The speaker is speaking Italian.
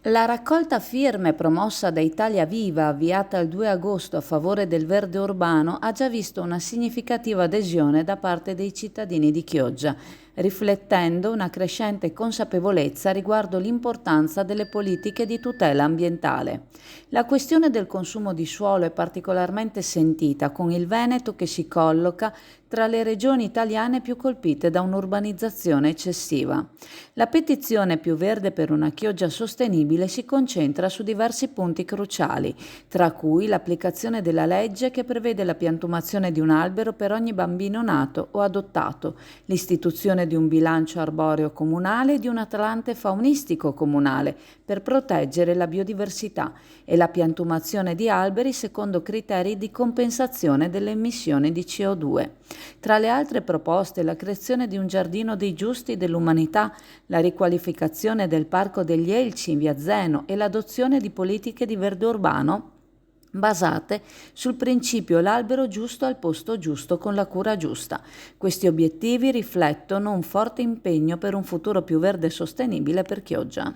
La raccolta firme promossa da Italia Viva, avviata il 2 agosto a favore del verde urbano, ha già visto una significativa adesione da parte dei cittadini di Chioggia, riflettendo una crescente consapevolezza riguardo l'importanza delle politiche di tutela ambientale. La questione del consumo di suolo è particolarmente sentita, con il Veneto che si colloca tra le regioni italiane più colpite da un'urbanizzazione eccessiva. La petizione Più Verde per una Chioggia sostenibile si concentra su diversi punti cruciali, tra cui l'applicazione della legge che prevede la piantumazione di un albero per ogni bambino nato o adottato, l'istituzione di un bilancio arboreo comunale e di un atlante faunistico comunale per proteggere la biodiversità e la piantumazione di alberi secondo criteri di compensazione delle emissioni di CO2. Tra le altre proposte, la creazione di un giardino dei giusti dell'umanità, la riqualificazione del Parco degli Elci in via Zeno e l'adozione di politiche di verde urbano basate sul principio l'albero giusto al posto giusto con la cura giusta. Questi obiettivi riflettono un forte impegno per un futuro più verde e sostenibile per Chioggia.